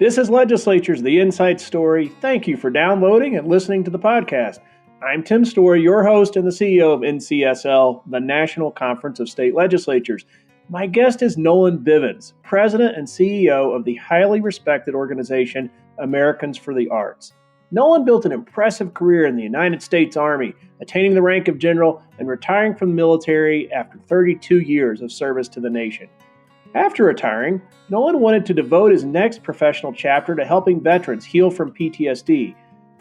This is Legislature's The Inside Story. Thank you for downloading and listening to the podcast. I'm Tim Story, your host and the CEO of NCSL, the National Conference of State Legislatures. My guest is Nolan Bivens, President and CEO of the highly respected organization Americans for the Arts. Nolan built an impressive career in the United States Army, attaining the rank of general and retiring from the military after 32 years of service to the nation. After retiring, Nolan wanted to devote his next professional chapter to helping veterans heal from PTSD.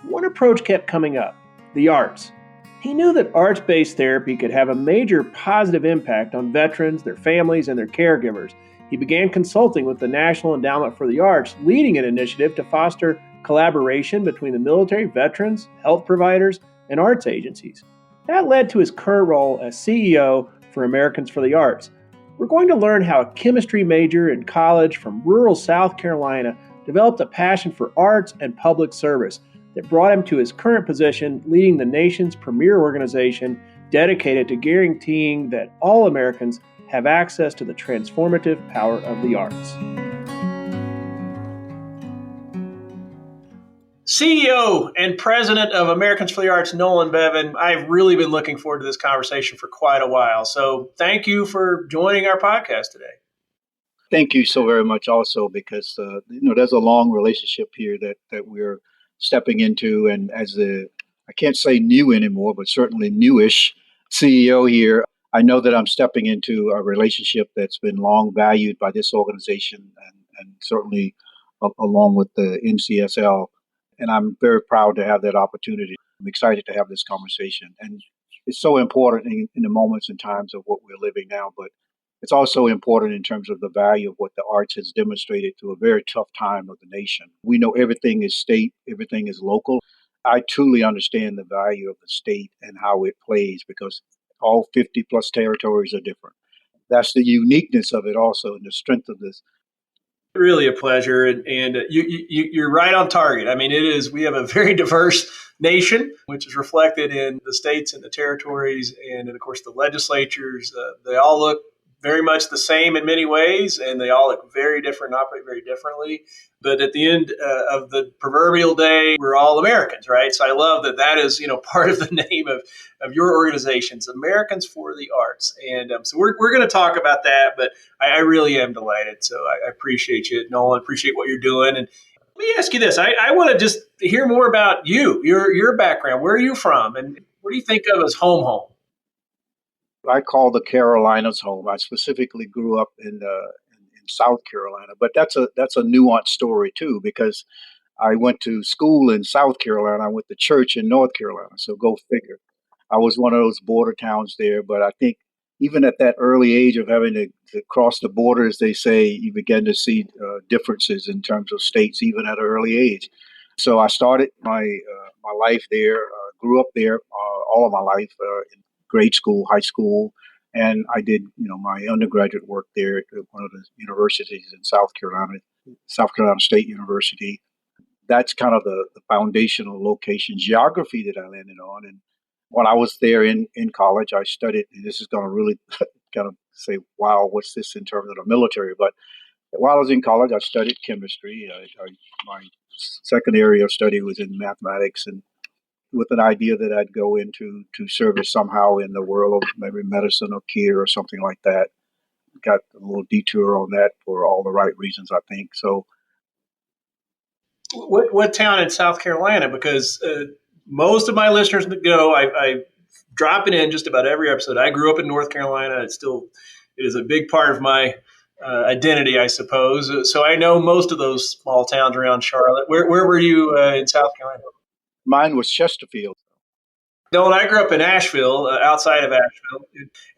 One approach kept coming up: the arts. He knew that arts-based therapy could have a major positive impact on veterans, their families, and their caregivers. He began consulting with the National Endowment for the Arts, leading an initiative to foster collaboration between the military, veterans, health providers, and arts agencies. That led to his current role as CEO for Americans for the Arts. We're going to learn how a chemistry major in college from rural South Carolina developed a passion for arts and public service that brought him to his current position, leading the nation's premier organization dedicated to guaranteeing that all Americans have access to the transformative power of the arts. CEO and President of Americans for the Arts, Nolan Bivens. I've really been looking forward to this conversation for quite a while. So thank you for joining our podcast today. Thank you so very much also, because there's a long relationship here that we're stepping into, and as I can't say new anymore, but certainly newish CEO here, I know that I'm stepping into a relationship that's been long valued by this organization and certainly along with the NCSL. And I'm very proud to have that opportunity. I'm excited to have this conversation. And it's so important in the moments and times of what we're living now, but it's also important in terms of the value of what the arts has demonstrated through a very tough time of the nation. We know everything is state, everything is local. I truly understand the value of the state and how it plays, because all 50 plus territories are different. That's the uniqueness of it also, and the strength of this. Really a pleasure. And you're right on target. I mean, we have a very diverse nation, which is reflected in the states and the territories. And of course, the legislatures, they all look very much the same in many ways, and they all look very different, operate very differently. But at the end of the proverbial day, we're all Americans, right? So I love that is, part of the name of your organizations, Americans for the Arts. And so we're going to talk about that, but I really am delighted. So I appreciate you, Nolan, appreciate what you're doing. And let me ask you this. I want to just hear more about you, your background. Where are you from? And what do you think of as home? I call the Carolinas home. I specifically grew up in South Carolina, but that's a nuanced story too, because I went to school in South Carolina. I went to church in North Carolina. So go figure. I was one of those border towns there, but I think even at that early age of having to cross the border, as they say, you begin to see differences in terms of states, even at an early age. So I started my life there, grew up there all of my life in grade school, high school, and I did, my undergraduate work there at one of the universities in South Carolina State University. That's kind of the foundational location geography that I landed on. And when I was there in college, I studied, and this is going to really kind of say, wow, what's this in terms of the military? But while I was in college, I studied chemistry. My second area of study was in mathematics, and with an idea that I'd go into service somehow in the world of maybe medicine or care or something like that. Got a little detour on that for all the right reasons, I think. So, what town in South Carolina? Because most of my listeners that go, I drop it in just about every episode. I grew up in North Carolina. It is a big part of my identity, I suppose. So I know most of those small towns around Charlotte. Where were you in South Carolina? Mine was Chesterfield. No, and I grew up in Asheville, outside of Asheville.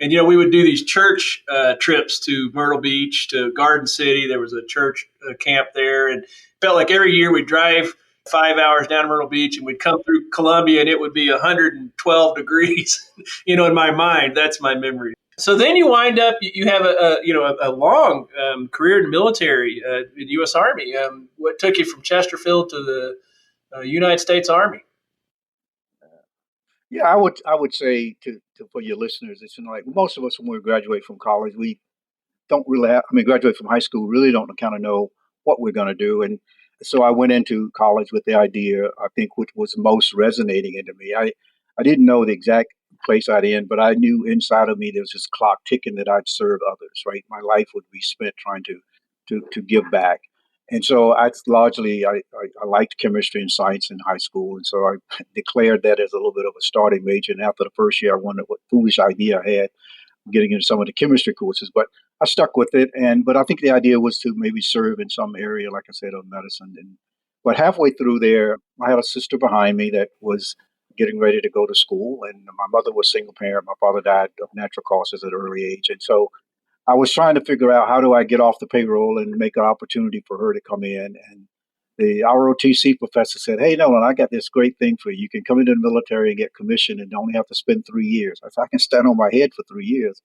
And we would do these church trips to Myrtle Beach, to Garden City. There was a church camp there. And it felt like every year we'd drive 5 hours down to Myrtle Beach, and we'd come through Columbia, and it would be 112 degrees. In my mind, that's my memory. So then you wind up, you have a long career in the military, in the U.S. Army. What took you from Chesterfield to the United States Army? Yeah, I would say to for your listeners, it's like most of us when we graduate from college, we don't really graduate from high school, really don't kind of know what we're going to do. And so I went into college with the idea, I think, which was most resonating into me. I didn't know the exact place I'd end, but I knew inside of me there was this clock ticking that I'd serve others, right? My life would be spent trying to give back. And so I liked chemistry and science in high school. And so I declared that as a little bit of a starting major. And after the first year, I wondered what foolish idea I had getting into some of the chemistry courses, but I stuck with it. But I think the idea was to maybe serve in some area, like I said, of medicine. But halfway through there, I had a sister behind me that was getting ready to go to school, and my mother was single parent. My father died of natural causes at an early age, and so I was trying to figure out how do I get off the payroll and make an opportunity for her to come in. And the ROTC professor said, "Hey, Nolan, I got this great thing for you. You can come into the military and get commissioned and only have to spend 3 years." I said, "I can stand on my head for 3 years."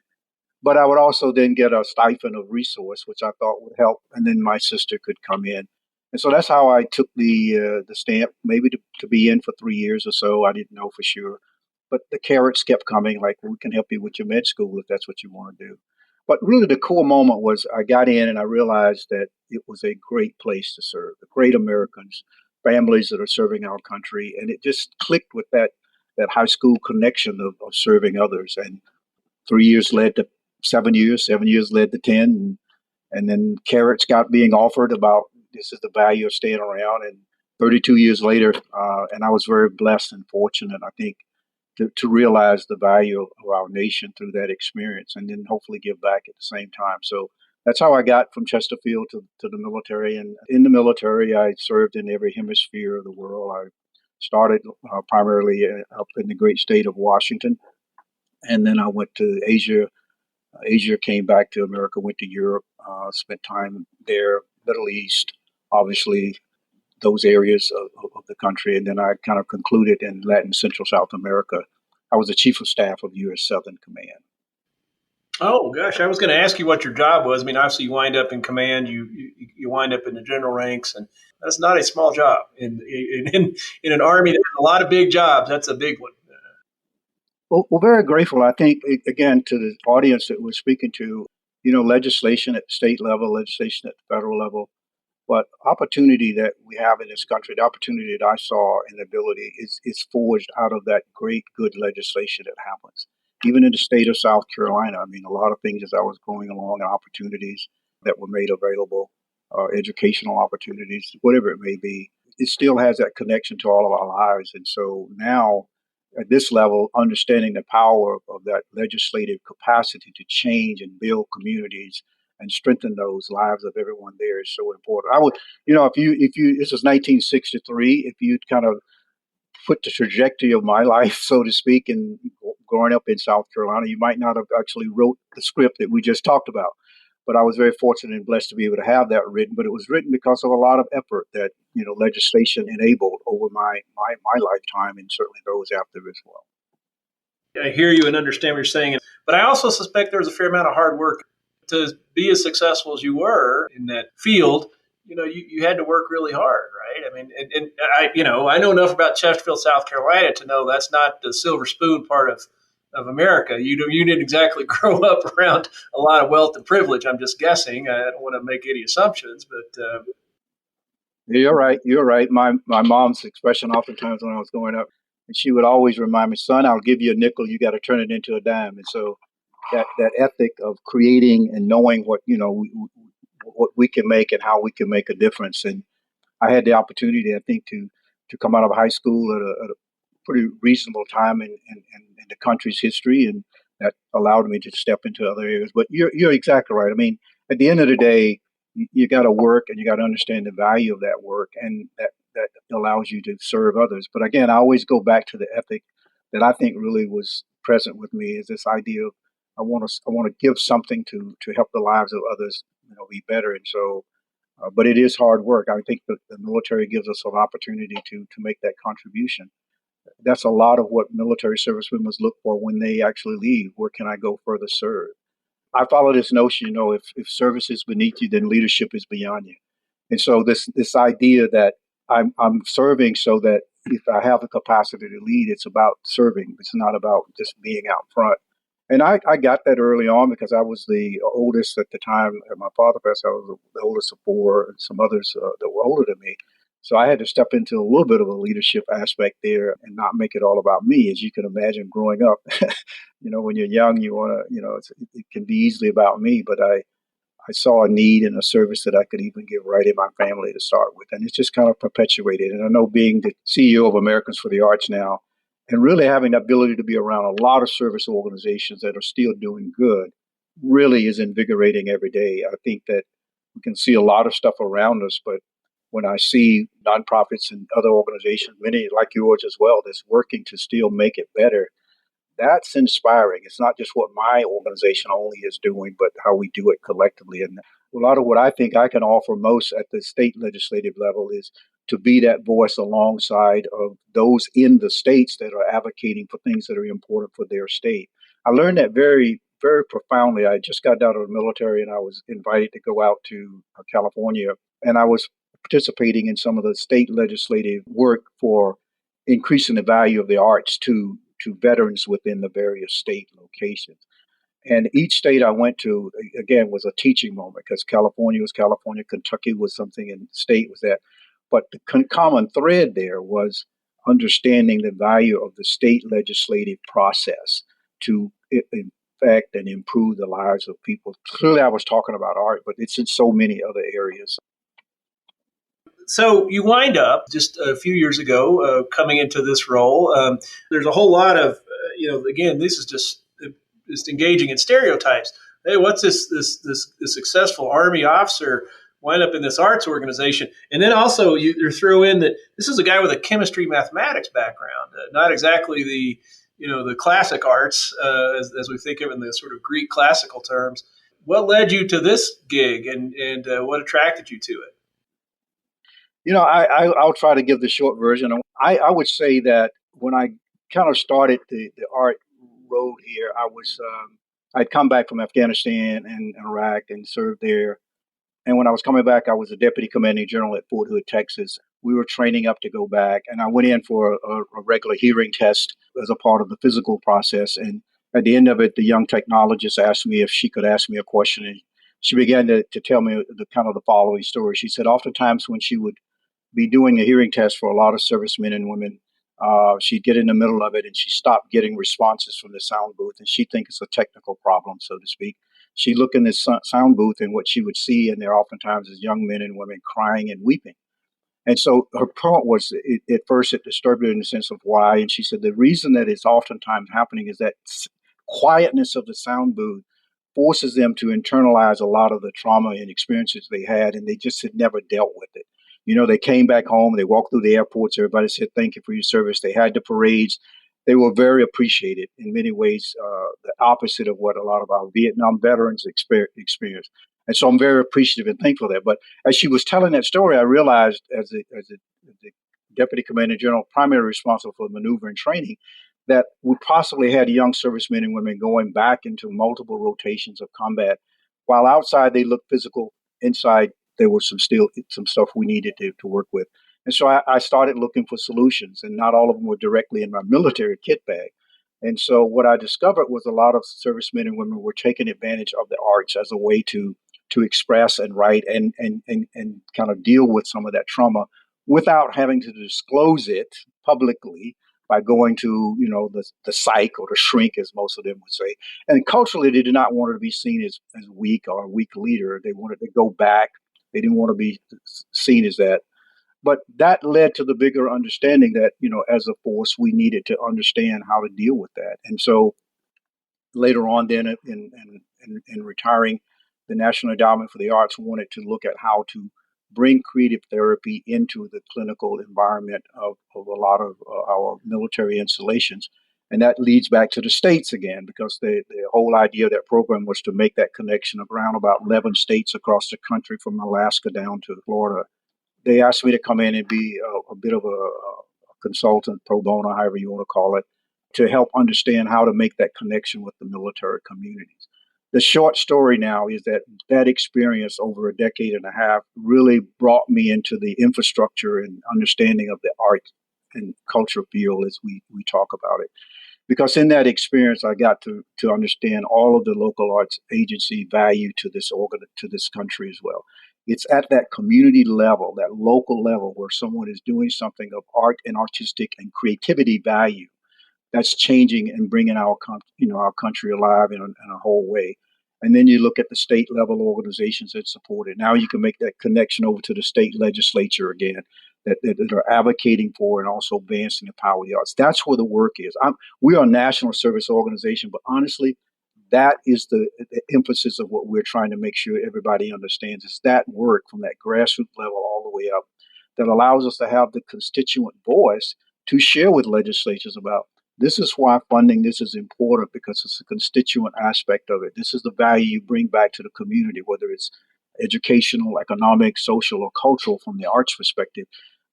But I would also then get a stipend of resource, which I thought would help. And then my sister could come in. And so that's how I took the stamp, maybe to be in for 3 years or so. I didn't know for sure. But the carrots kept coming, like, we can help you with your med school if that's what you want to do. But really, the core moment was I got in and I realized that it was a great place to serve, the great Americans, families that are serving our country. And it just clicked with that high school connection of serving others. And 3 years led to 7 years, 7 years led to 10. And then carrots got being offered about this is the value of staying around. And 32 years later, and I was very blessed and fortunate, I think, to realize the value of our nation through that experience and then hopefully give back at the same time. So that's how I got from Chesterfield to the military. And in the military, I served in every hemisphere of the world. I started primarily up in the great state of Washington. And then I went to Asia. Asia, came back to America, went to Europe, spent time there, Middle East, obviously those areas of the country. And then I kind of concluded in Latin Central South America. I was the chief of staff of U.S. Southern Command. Oh gosh, I was going to ask you what your job was. I mean, obviously you wind up in command, you wind up in the general ranks, and that's not a small job in an army that has a lot of big jobs. That's a big one. Well, very grateful. I think, again, to the audience that we're speaking to, legislation at the state level, legislation at the federal level, but opportunity that we have in this country, the opportunity that I saw and the ability is forged out of that great, good legislation that happens. Even in the state of South Carolina, I mean, a lot of things as I was going along, opportunities that were made available, educational opportunities, whatever it may be, it still has that connection to all of our lives. And so now, at this level, understanding the power of that legislative capacity to change and build communities and strengthen those lives of everyone there is so important. I would, if you, this was 1963, if you'd kind of put the trajectory of my life, so to speak, and growing up in South Carolina, you might not have actually wrote the script that we just talked about. But I was very fortunate and blessed to be able to have that written. But it was written because of a lot of effort that legislation enabled over my lifetime, and certainly those after as well. I hear you and understand what you're saying, but I also suspect there was a fair amount of hard work to be as successful as you were in that field. You had to work really hard, right? I mean, and I know enough about Chesterfield, South Carolina to know that's not the silver spoon part of America. You didn't exactly grow up around a lot of wealth and privilege. I'm just guessing. I don't want to make any assumptions, but You're right. You're right. My mom's expression oftentimes when I was growing up, and she would always remind me, "Son, I'll give you a nickel. You got to turn it into a dime." And so that ethic of creating and knowing what we can make and how we can make a difference. And I had the opportunity, I think, to come out of high school at a pretty reasonable time in the country's history, and that allowed me to step into other areas. But you're exactly right. I mean, at the end of the day, you got to work and you got to understand the value of that work, and that allows you to serve others. But again, I always go back to the ethic that I think really was present with me is this idea of I want to give something to help the lives of others, be better. And so, but it is hard work. I think that the military gives us an opportunity to make that contribution. That's a lot of what military servicemen must look for when they actually leave. Where can I go further serve? I follow this notion, if service is beneath you, then leadership is beyond you. And so this idea that I'm serving so that if I have the capacity to lead, it's about serving. It's not about just being out front. And I got that early on because I was the oldest at the time. My father passed, I was the oldest of four, and some others that were older than me. So I had to step into a little bit of a leadership aspect there and not make it all about me. As you can imagine, growing up, when you're young, you want to, it can be easily about me. But I saw a need and a service that I could even give right in my family to start with. And it's just kind of perpetuated. And I know being the CEO of Americans for the Arts now, and really having the ability to be around a lot of service organizations that are still doing good really is invigorating every day. I think that we can see a lot of stuff around us, but when I see nonprofits and other organizations, many like yours as well, that's working to still make it better, that's inspiring. It's not just what my organization only is doing, but how we do it collectively. And a lot of what I think I can offer most at the state legislative level is to be that voice alongside of those in the states that are advocating for things that are important for their state. I learned that very, very profoundly. I just got out of the military and I was invited to go out to California, and I was participating in some of the state legislative work for increasing the value of the arts to veterans within the various state locations. And each state I went to, again, was a teaching moment because California was California, Kentucky was something, and the state was that. But the common thread there was understanding the value of the state legislative process to affect and improve the lives of people. Clearly, I was talking about art, but it's in so many other areas. So you wind up just a few years ago coming into this role. There's a whole lot of, again, this is just engaging in stereotypes. Hey, what's this successful Army officer wind up in this arts organization? And then also you throw in that this is a guy with a chemistry mathematics background, not exactly the classic arts as we think of in the sort of Greek classical terms. What led you to this gig, and what attracted you to it? I'll try to give the short version. I would say that when I kind of started the art road here, I'd come back from Afghanistan and Iraq and served there. And when I was coming back, I was a deputy commanding general at Fort Hood, Texas. We were training up to go back, and I went in for a regular hearing test as a part of the physical process. And at the end of it, the young technologist asked me if she could ask me a question. And she began to tell me the kind of the following story. She said, oftentimes when she would be doing a hearing test for a lot of servicemen and women, she'd get in the middle of it and she stopped getting responses from the sound booth, and she'd think it's a technical problem, so to speak. She'd look in this sound booth, and what she would see, and there oftentimes is young men and women crying and weeping. And so her point was, at first it disturbed her in the sense of why. And she said the reason that it's oftentimes happening is that quietness of the sound booth forces them to internalize a lot of the trauma and experiences they had, and they just had never dealt with it. They came back home, they walked through the airports, everybody said, thank you for your service. They had the parades. They were very appreciated in many ways, the opposite of what a lot of our Vietnam veterans experience. And so I'm very appreciative and thankful for that. But as she was telling that story, I realized as the deputy commander general, primary responsible for maneuver and training, that we possibly had young servicemen and women going back into multiple rotations of combat. While outside they looked physical, inside there was some stuff we needed to work with. And so I started looking for solutions, and not all of them were directly in my military kit bag. And so what I discovered was a lot of servicemen and women were taking advantage of the arts as a way to express and write and kind of deal with some of that trauma without having to disclose it publicly by going to the psych or the shrink, as most of them would say. And culturally, they did not want to be seen as weak or a weak leader. They wanted to go back. They didn't want to be seen as that. But that led to the bigger understanding that, as a force, we needed to understand how to deal with that. And so later on, then in retiring, the National Endowment for the Arts wanted to look at how to bring creative therapy into the clinical environment of a lot of our military installations. And that leads back to the states again, because the whole idea of that program was to make that connection around about 11 states across the country, from Alaska down to Florida. They asked me to come in and be a bit of a consultant, pro bono, however you want to call it, to help understand how to make that connection with the military communities. The short story now is that experience over a decade and a half really brought me into the infrastructure and understanding of the art and culture field as we talk about it. Because in that experience, I got to understand all of the local arts agency value to this country as well. It's at that community level, that local level, where someone is doing something of art and artistic and creativity value that's changing and bringing our country alive in a whole way. And then you look at the state level organizations that support it. Now you can make that connection over to the state legislature again, that are advocating for and also advancing the power of the arts. That's where the work is. We are a national service organization, but honestly, that is the emphasis of what we're trying to make sure everybody understands is that work from that grassroots level all the way up that allows us to have the constituent voice to share with legislatures about this is why funding this is important because it's a constituent aspect of it. This is the value you bring back to the community, whether it's educational, economic, social, or cultural from the arts perspective.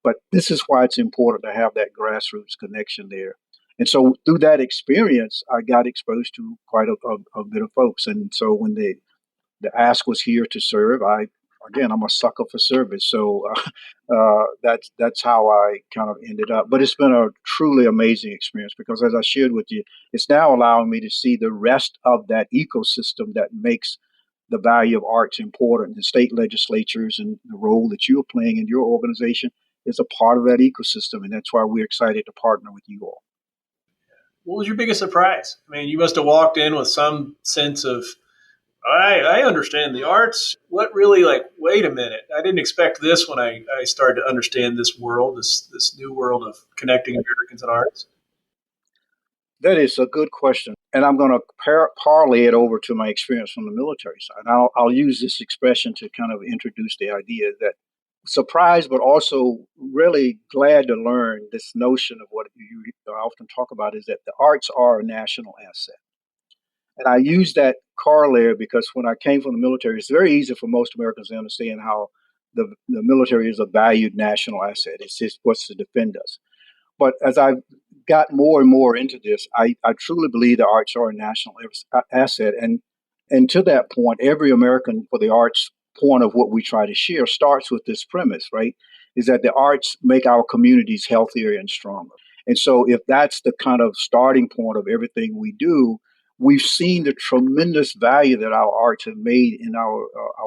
But this is why it's important to have that grassroots connection there. And so through that experience, I got exposed to quite a bit of folks. And so when the ask was here to serve, I'm a sucker for service. So that's how I kind of ended up. But it's been a truly amazing experience because, as I shared with you, it's now allowing me to see the rest of that ecosystem that makes the value of arts important. The state legislatures and the role that you're playing in your organization is a part of that ecosystem, and that's why we're excited to partner with you all. What was your biggest surprise? I mean, you must have walked in with some sense of, I understand the arts. What really, like, wait a minute, I didn't expect this when I started to understand this world, this new world of connecting Americans and arts. That is a good question. And I'm going to parlay it over to my experience from the military side. And I'll use this expression to kind of introduce the idea that surprised, but also really glad to learn this notion of what you often talk about is that the arts are a national asset. And I use that corollary because when I came from the military, it's very easy for most Americans to understand how the military is a valued national asset. It's just what's to defend us. But as I've got more and more into this, I truly believe the arts are a national asset. And to that point, every American for the arts point of what we try to share starts with this premise, right? Is that the arts make our communities healthier and stronger. And so if that's the kind of starting point of everything we do, we've seen the tremendous value that our arts have made in our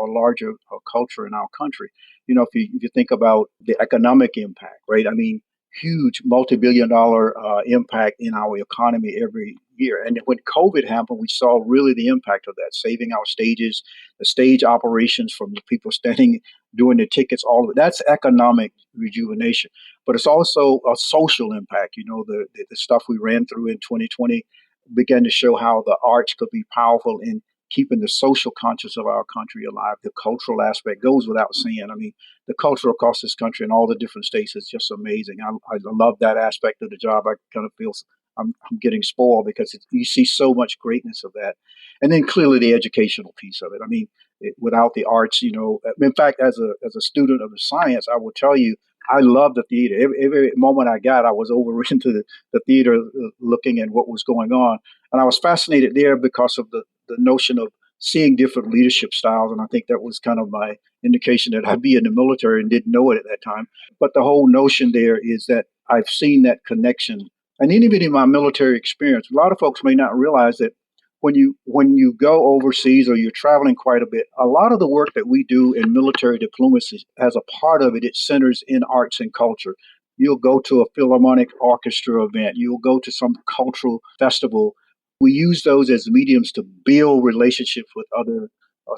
larger culture in our country. If you think about the economic impact, right? I mean, huge multi-billion-dollar impact in our economy every year. And when COVID happened, we saw really the impact of that, saving our stages, the stage operations from the people standing doing the tickets, all of it. That's economic rejuvenation. But it's also a social impact. The stuff we ran through in 2020 began to show how the arts could be powerful in keeping the social conscience of our country alive. The cultural aspect goes without saying. I mean, the culture across this country and all the different states is just amazing. I love that aspect of the job. I kind of feel I'm getting spoiled because you see so much greatness of that. And then clearly the educational piece of it. I mean, without the arts, in fact, as a student of the science, I will tell you, I love the theater. Every moment I got, I was over into the theater looking at what was going on. And I was fascinated there because of the notion of seeing different leadership styles. And I think that was kind of my indication that I'd be in the military and didn't know it at that time. But the whole notion there is that I've seen that connection. And even in my military experience, a lot of folks may not realize that when you go overseas or you're traveling quite a bit, a lot of the work that we do in military diplomacy has a part of it. It centers in arts and culture. You'll go to a philharmonic orchestra event. You'll go to some cultural festival. We use those as mediums to build relationships with other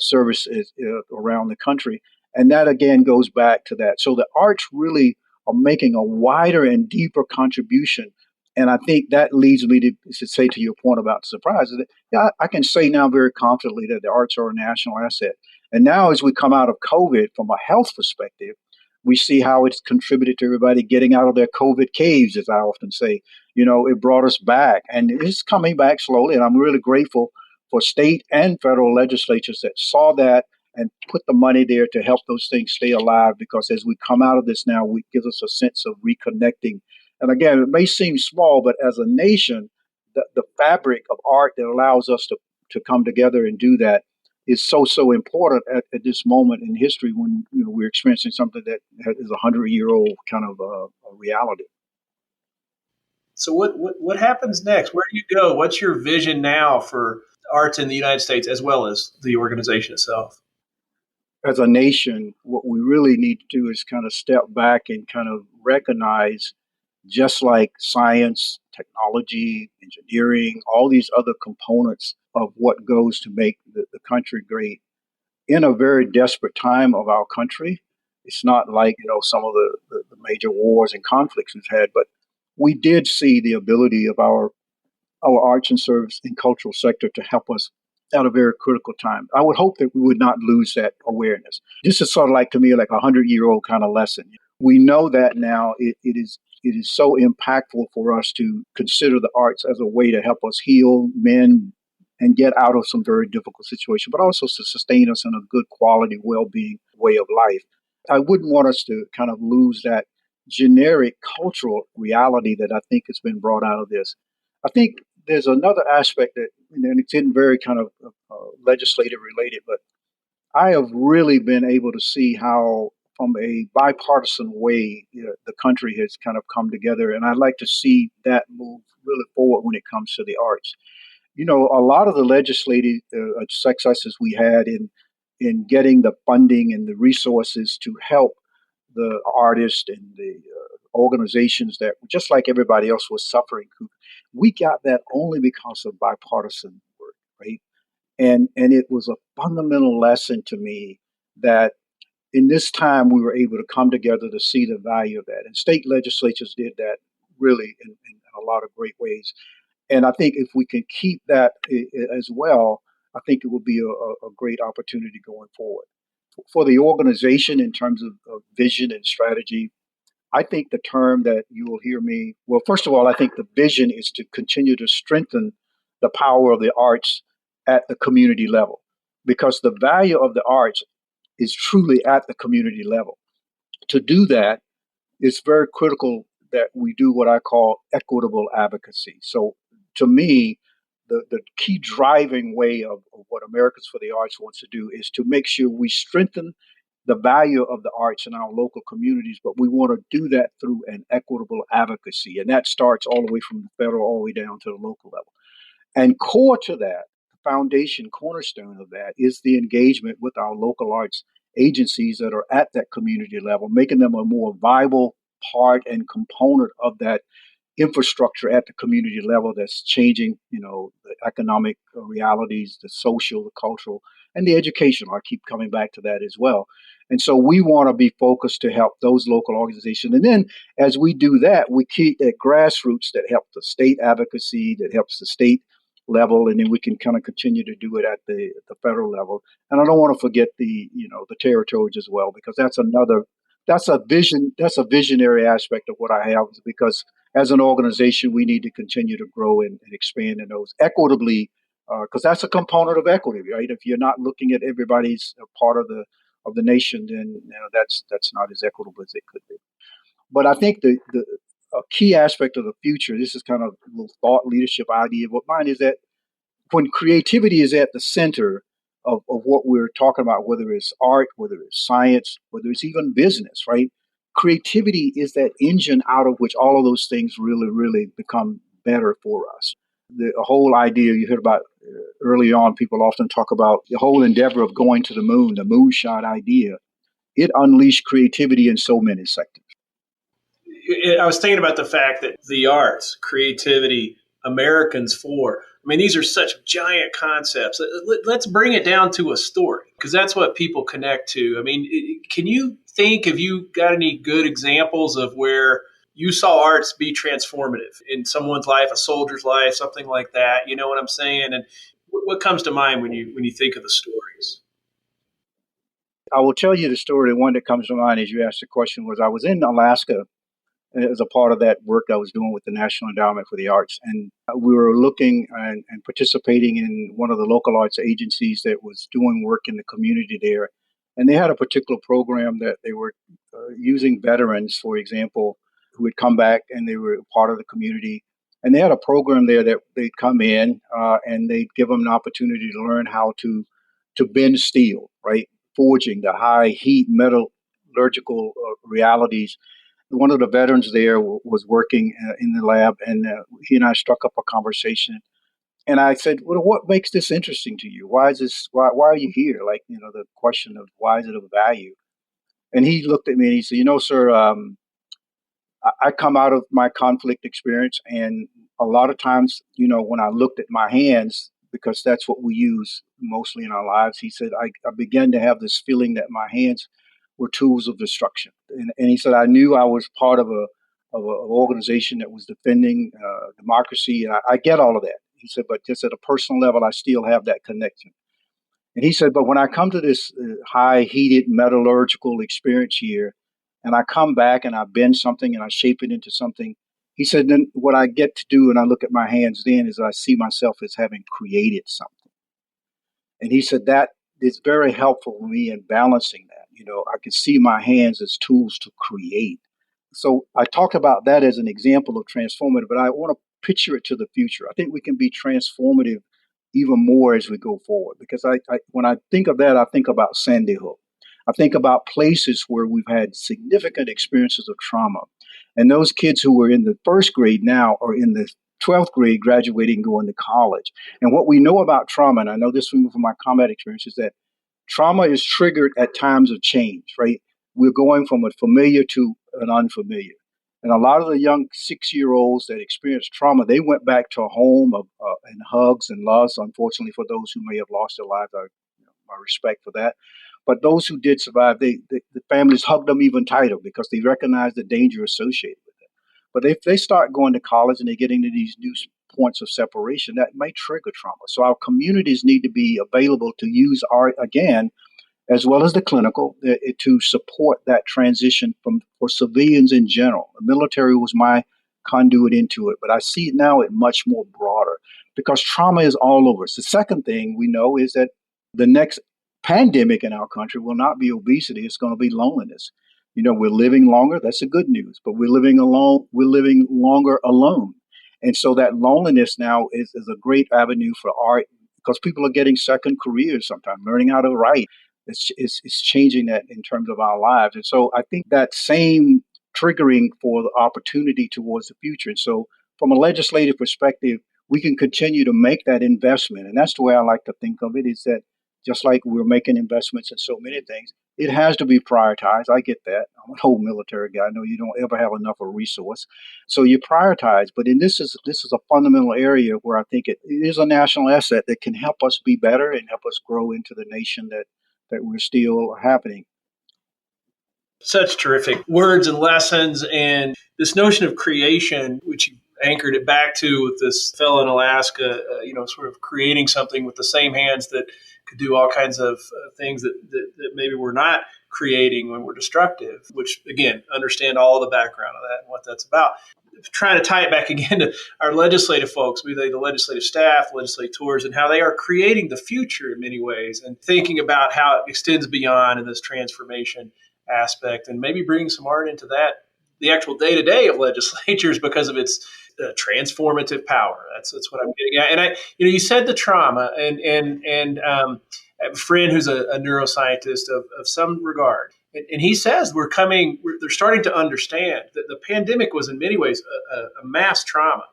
services around the country. And that again goes back to that. So the arts really are making a wider and deeper contribution. And I think that leads me to say to your point about surprise, that yeah, I can say now very confidently that the arts are a national asset. And now as we come out of COVID from a health perspective, we see how it's contributed to everybody getting out of their COVID caves, as I often say. It brought us back and it's coming back slowly. And I'm really grateful for state and federal legislatures that saw that and put the money there to help those things stay alive. Because as we come out of this now, it gives us a sense of reconnecting. And again, it may seem small, but as a nation, the fabric of art that allows us to come together and do that is so important at this moment in history when we're experiencing something that is 100-year-old kind of a reality. So what happens next? Where do you go? What's your vision now for arts in the United States as well as the organization itself? as a nation, what we really need to do is kind of step back and kind of recognize, just like science, technology, engineering, all these other components of what goes to make the country great in a very desperate time of our country. It's not like, some of the major wars and conflicts we've had, but we did see the ability of our arts and service and cultural sector to help us at a very critical time. I would hope that we would not lose that awareness. This is sort of like, to me, like 100-year-old kind of lesson. We know that now it is so impactful for us to consider the arts as a way to help us heal, mend, and get out of some very difficult situations, but also to sustain us in a good quality, well-being way of life. I wouldn't want us to kind of lose that generic cultural reality that I think has been brought out of this. I think there's another aspect that, and it's in very kind of legislative related, but I have really been able to see how, from a bipartisan way, the country has kind of come together, and I'd like to see that move really forward when it comes to the arts. A lot of the legislative successes we had in getting the funding and the resources to help the artists and the organizations that, just like everybody else, was suffering, we got that only because of bipartisan work, right? And it was a fundamental lesson to me that in this time we were able to come together to see the value of that. And state legislatures did that really in a lot of great ways. And I think if we can keep that as well, I think it will be a great opportunity going forward. For the organization, in terms of vision and strategy, I think the term that you will hear me, well, first of all, I think the vision is to continue to strengthen the power of the arts at the community level, because the value of the arts is truly at the community level. To do that, it's very critical that we do what I call equitable advocacy. So, to me, the key driving way of what Americans for the Arts wants to do is to make sure we strengthen the value of the arts in our local communities, but we want to do that through an equitable advocacy. And that starts all the way from the federal all the way down to the local level. And core to that, the foundation, cornerstone of that, is the engagement with our local arts agencies that are at that community level, making them a more viable part and component of that infrastructure at the community level that's changing, the economic realities, the social, the cultural, and the educational. I keep coming back to that as well. And so we want to be focused to help those local organizations. And then as we do that, we keep that grassroots that helps the state advocacy, that helps the state level, and then we can kind of continue to do it at the federal level. And I don't want to forget the territories as well, because that's a visionary aspect of what I have, because as an organization, we need to continue to grow and expand in those equitably, because that's a component of equity, right? If you're not looking at everybody's part of the nation, then that's not as equitable as it could be. But I think the a key aspect of the future, this is kind of a little thought leadership idea of what mine is, that when creativity is at the center of what we're talking about, whether it's art, whether it's science, whether it's even business, right? Creativity is that engine out of which all of those things really, really become better for us. The whole idea you heard about early on, people often talk about the whole endeavor of going to the moonshot idea. It unleashed creativity in so many sectors. I was thinking about the fact that the arts, creativity, Americans for. I mean, these are such giant concepts. Let's bring it down to a story, because that's what people connect to. I mean, can you think, have you got any good examples of where you saw arts be transformative in someone's life, a soldier's life, something like that? You know what I'm saying? And what comes to mind when you think of the stories? I will tell you the story. The one that comes to mind as you asked the question was, I was in Alaska as a part of that work I was doing with the National Endowment for the Arts. And we were looking and participating in one of the local arts agencies that was doing work in the community there. And they had a particular program that they were using veterans, for example, who would come back and they were part of the community. And they had a program there that they'd come in and they'd give them an opportunity to learn how to bend steel, right? Forging, the high heat metallurgical realities. One of the veterans there was working in the lab, and he and I struck up a conversation. And I said, well, what makes this interesting to you? Why is this? Why are you here? Like, the question of why is it of value? And he looked at me and he said, sir, I come out of my conflict experience, and a lot of times, when I looked at my hands, because that's what we use mostly in our lives, he said, I began to have this feeling that my hands were tools of destruction, and he said I knew I was part of an organization that was defending democracy, and I get all of that. He said, but just at a personal level, I still have that connection. And he said, but when I come to this high heated metallurgical experience here, and I come back and I bend something and I shape it into something, he said, then what I get to do, and I look at my hands then, is I see myself as having created something. And he said that is very helpful for me in balancing that. I can see my hands as tools to create. So I talk about that as an example of transformative, but I want to picture it to the future. I think we can be transformative even more as we go forward, because when I think of that, I think about Sandy Hook. I think about places where we've had significant experiences of trauma. And those kids who were in the first grade now are in the 12th grade graduating, going to college. And what we know about trauma, and I know this from my combat experience, is that trauma is triggered at times of change, right? We're going from a familiar to an unfamiliar. And a lot of the young 6-year-olds that experienced trauma, they went back to a home of and hugs and loves. Unfortunately, for those who may have lost their lives, my respect for that. But those who did survive, the families hugged them even tighter because they recognized the danger associated with it. But if they start going to college and they get into these new points of separation, that may trigger trauma. So our communities need to be available to use art again, as well as the clinical, to support that transition for civilians in general. The military was my conduit into it, but I see it now at much more broader because trauma is all over us. The second thing we know is that the next pandemic in our country will not be obesity; it's going to be loneliness. We're living longer. That's the good news, but we're living alone. We're living longer alone, and so that loneliness now is a great avenue for art because people are getting second careers sometimes, learning how to write. It's changing that in terms of our lives. And so I think that same triggering for the opportunity towards the future. And so from a legislative perspective, we can continue to make that investment. And that's the way I like to think of it, is that just like we're making investments in so many things, it has to be prioritized. I get that. I'm an old military guy. I know you don't ever have enough of a resource. So you prioritize. But this is a fundamental area where I think it is a national asset that can help us be better and help us grow into the nation that we're still happening. Such terrific words and lessons, and this notion of creation, which you anchored it back to with this fellow in Alaska, sort of creating something with the same hands that could do all kinds of things that maybe we're not creating when we're destructive, which again, understand all the background of that and what that's about. Trying to tie it back again to our legislative folks, be they the legislative staff, legislators, and how they are creating the future in many ways and thinking about how it extends beyond in this transformation aspect and maybe bring some art into that, the actual day-to-day of legislatures because of its transformative power. That's what I'm getting at. And you said the trauma and I have a friend who's a neuroscientist of some regard. And he says they're starting to understand that the pandemic was in many ways a mass trauma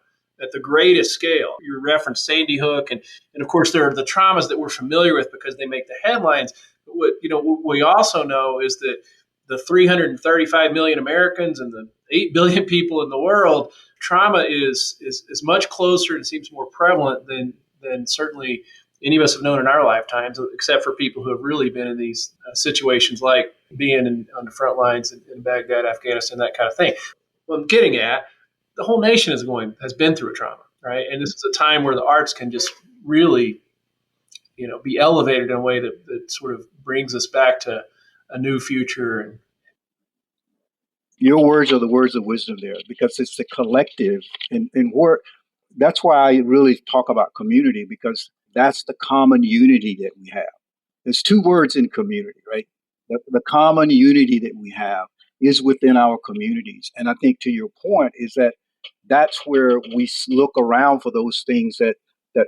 at the greatest scale. You referenced Sandy Hook, and of course there are the traumas that we're familiar with because they make the headlines. But what we also know is that the 335 million Americans and the 8 billion people in the world, trauma is much closer and seems more prevalent than certainly any of us have known in our lifetimes, except for people who have really been in these situations like being on the front lines in Baghdad, Afghanistan, that kind of thing. What I'm getting at, the whole nation has been through a trauma, right? And this is a time where the arts can just really, be elevated in a way that sort of brings us back to a new future. And your words are the words of wisdom there, because it's the collective, and that's why I really talk about community, because that's the common unity that we have. There's two words in community, right? The common unity that we have is within our communities. And I think to your point is that that's where we look around for those things that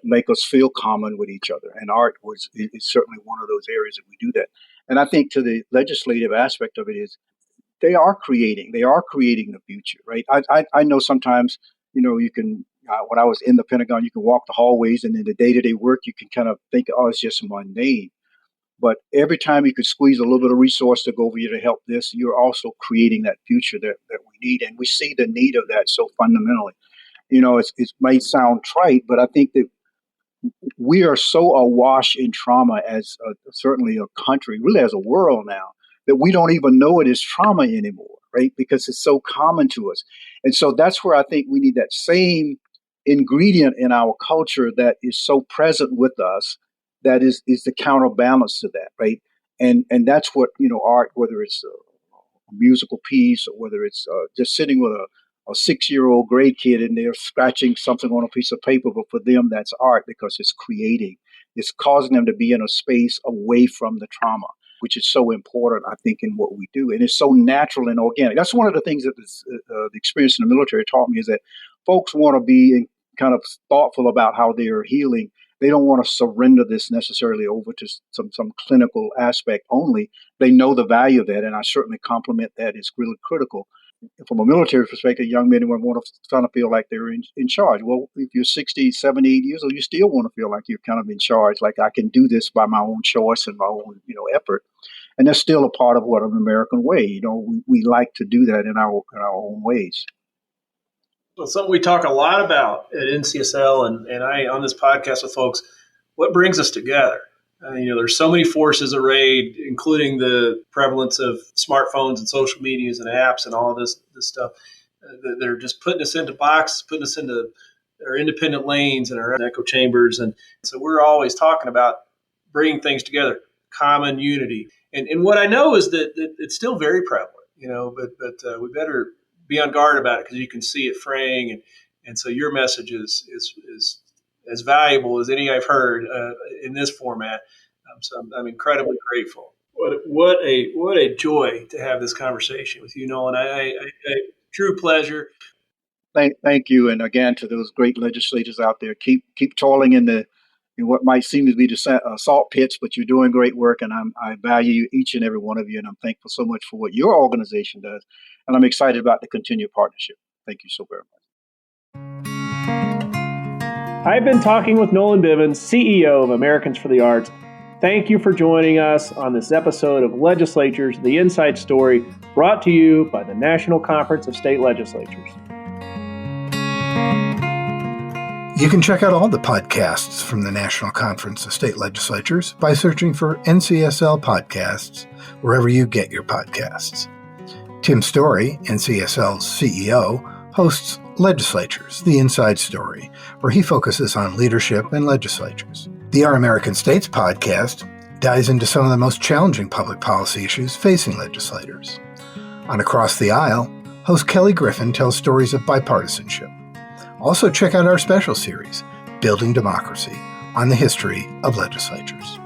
make us feel common with each other. And art is certainly one of those areas that we do that. And I think to the legislative aspect of it is they are creating the future, right? I know sometimes, you can when I was in the Pentagon, you can walk the hallways, and in the day-to-day work, you can kind of think, oh, it's just mundane. But every time you could squeeze a little bit of resource to go over here to help this, you're also creating that future that we need. And we see the need of that so fundamentally. It might sound trite, but I think that we are so awash in trauma as certainly a country, really as a world now, that we don't even know it is trauma anymore, right? Because it's so common to us. And so that's where I think we need that same ingredient in our culture that is so present with us, that is the counterbalance to that, right? And that's what, art, whether it's a musical piece or whether it's just sitting with a 6-year-old grade kid and they're scratching something on a piece of paper, but for them that's art because it's causing them to be in a space away from the trauma, which is so important, I think, in what we do. And it's so natural and organic. That's one of the things that the experience in the military taught me, is that folks want to be kind of thoughtful about how they are healing. They don't want to surrender this necessarily over to some clinical aspect only. They know the value of that, and I certainly compliment that. It's really critical. From a military perspective, young men and women want to kind of feel like they're in charge. Well, if you're 60, 70, 80 years old, you still want to feel like you're kind of in charge, like I can do this by my own choice and my own, effort. And that's still a part of what an American way. We like to do that in our own ways. Well, something we talk a lot about at NCSL and I on this podcast with folks, what brings us together. There's so many forces arrayed, including the prevalence of smartphones and social medias and apps and all of this stuff. They're just putting us into boxes, putting us into our independent lanes and our echo chambers. And so we're always talking about bringing things together, common unity. And what I know is that it's still very prevalent, but we better be on guard about it because you can see it fraying. And so your message is as valuable as any I've heard in this format. So I'm incredibly grateful. What a joy to have this conversation with you, Nolan. I true pleasure. Thank you, and again to those great legislators out there. Keep toiling in what might seem to be the salt pits, but you're doing great work, and I value each and every one of you, and I'm thankful so much for what your organization does, and I'm excited about the continued partnership. Thank you so very much. I've been talking with Nolan Bivens, CEO of Americans for the Arts. Thank you for joining us on this episode of Legislatures, the Inside Story, brought to you by the National Conference of State Legislatures. You can check out all the podcasts from the National Conference of State Legislatures by searching for NCSL Podcasts wherever you get your podcasts. Tim Story, NCSL's CEO, hosts Legislatures, the Inside Story, where he focuses on leadership and legislatures. The Our American States podcast dives into some of the most challenging public policy issues facing legislators. On Across the Aisle, host Kelly Griffin tells stories of bipartisanship. Also check out our special series, Building Democracy, on the history of legislatures.